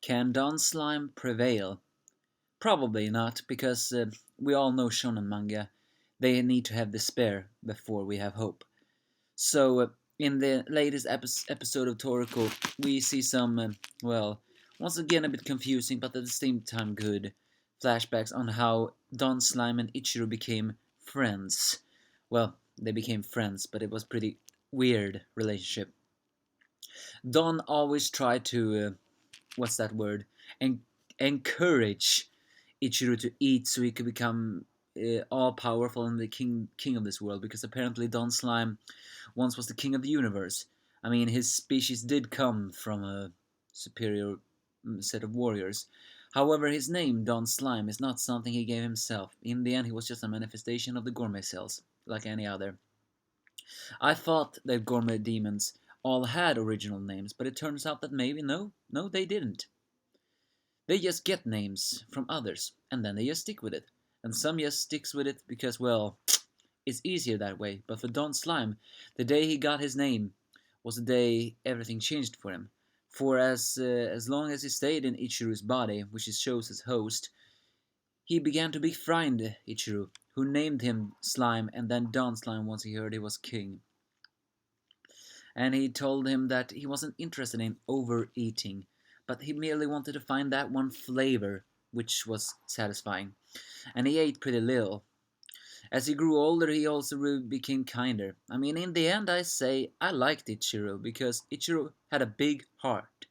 Can Don Slime prevail? Probably not, because we all know shonen manga. They need to have despair before we have hope. So, in the latest episode of Toriko, we see some, well, once again a bit confusing, but at the same time good flashbacks on how Don Slime and Ichiru became friends. Well, they became friends, but it was pretty weird relationship. Don always tried to, what's that word? En- encourage Ichiru to eat so he could become all powerful and the king of this world. Because apparently Don Slime once was the king of the universe. I mean, his species did come from a superior set of warriors. However, his name, Don Slime, is not something he gave himself. In the end, he was just a manifestation of the gourmet cells, like any other. I thought that gourmet demons all had original names, but it turns out that maybe no, they didn't. They just get names from others, and then they just stick with it. And some just sticks with it because, well, it's easier that way. But for Don Slime, the day he got his name was the day everything changed for him. For as long as he stayed in Ichiru's body, which he shows as host, he began to befriend Ichiru, who named him Slime and then Don Slime once he heard he was king. And he told him that he wasn't interested in overeating, but he merely wanted to find that one flavor which was satisfying. And he ate pretty little. As he grew older, he also became kinder. I mean, in the end, I say I liked Ichiru because Ichiru had a big heart.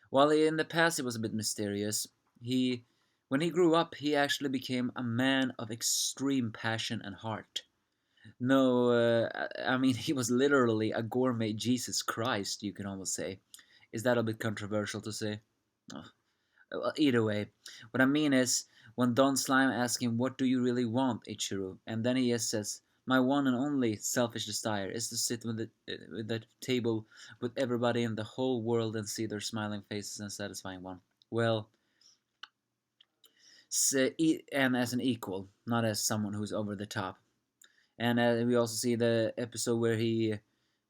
While in the past he was a bit mysterious, he, when he grew up, he actually became a man of extreme passion and heart. No, I mean, he was literally a gourmet Jesus Christ, you can almost say. Is that a bit controversial to say? Oh. Well, either way, what I mean is, when Don Slime asks him, "What do you really want, Ichiru?" And then he just says, "My one and only selfish desire is to sit with the table with everybody in the whole world and see their smiling faces and satisfying one." Well, and as an equal, not as someone who's over the top. And we also see the episode where he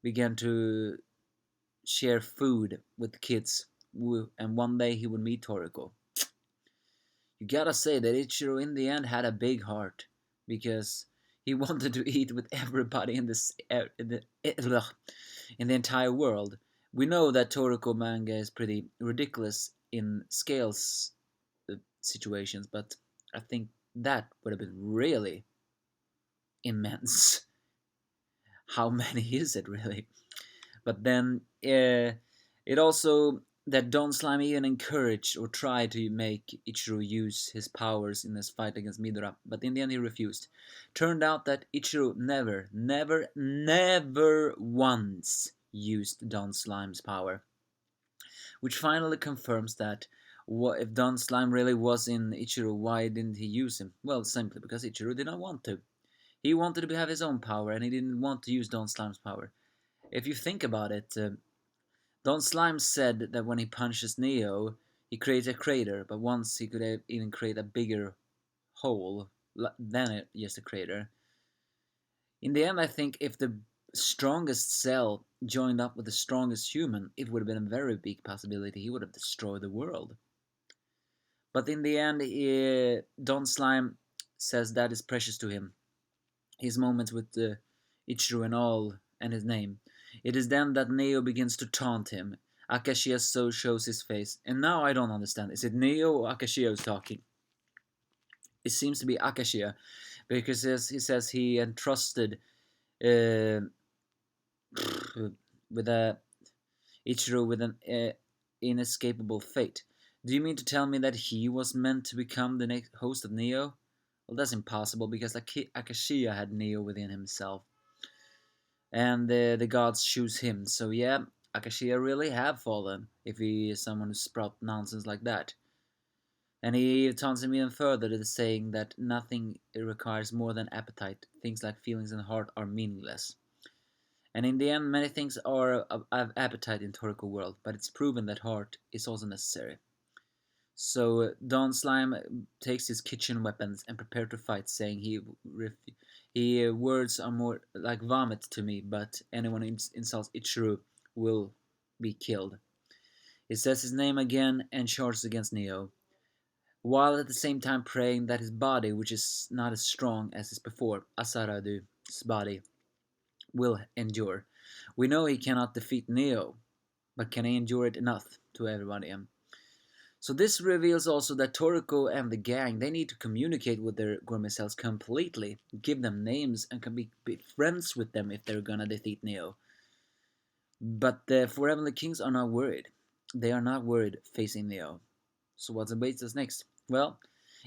began to share food with the kids, and one day he would meet Toriko. You gotta say that Ichiro in the end had a big heart because he wanted to eat with everybody in this in the entire world. We know that Toriko manga is pretty ridiculous in scales situations, but I think that would have been really immense. How many is it really? But then it also that Don Slime even encouraged or tried to make Ichiro use his powers in his fight against Midora, but in the end he refused. Turned out that Ichiro never once used Don Slime's power, which finally confirms that what if Don Slime really was in Ichiro, why didn't he use him? Well, simply because Ichiro did not want to. He wanted to have his own power, and he didn't want to use Don Slime's power. If you think about it, Don Slime said that when he punches Neo, he creates a crater, but once he could even create a bigger hole than just a crater. In the end, I think if the strongest cell joined up with the strongest human, it would have been a very big possibility he would have destroyed the world. But in the end, Don Slime says that is precious to him. His moments with Ichiru and all, and his name. It is then that Neo begins to taunt him. Akashiya so shows his face, and now I don't understand. Is it Neo or Akashiya who's talking? It seems to be Akashiya, because he says he entrusted uh, with a Ichiru with an inescapable fate. Do you mean to tell me that he was meant to become the next host of Neo? Well, that's impossible because Akashiya had Neo within himself, and the gods choose him. So yeah, Akashiya really have fallen if he is someone who sprout nonsense like that. And he taunts him even further to saying that nothing requires more than appetite. Things like feelings and heart are meaningless. And in the end, many things are of appetite in Toriko world, but it's proven that heart is also necessary. So Don Slime takes his kitchen weapons and prepare to fight, saying he words are more like vomit to me, but anyone insults Ichiru will be killed. He says his name again and charges against Neo, while at the same time praying that his body, which is not as strong as his before, Asaradu's body, will endure. We know he cannot defeat Neo, but can he endure it enough to everybody? So this reveals also that Toriko and the gang, they need to communicate with their gourmet cells completely, give them names, and can be friends with them if they're gonna defeat Neo. But the Four Heavenly Kings are not worried. They are not worried facing Neo. So what awaits us next? Well,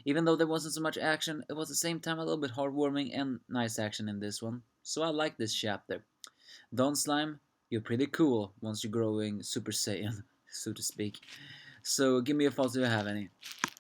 even though there wasn't so much action, it was at the same time a little bit heartwarming and nice action in this one. So I like this chapter. Don Slime, you're pretty cool once you're growing Super Saiyan, so to speak. So give me your thoughts if you have any.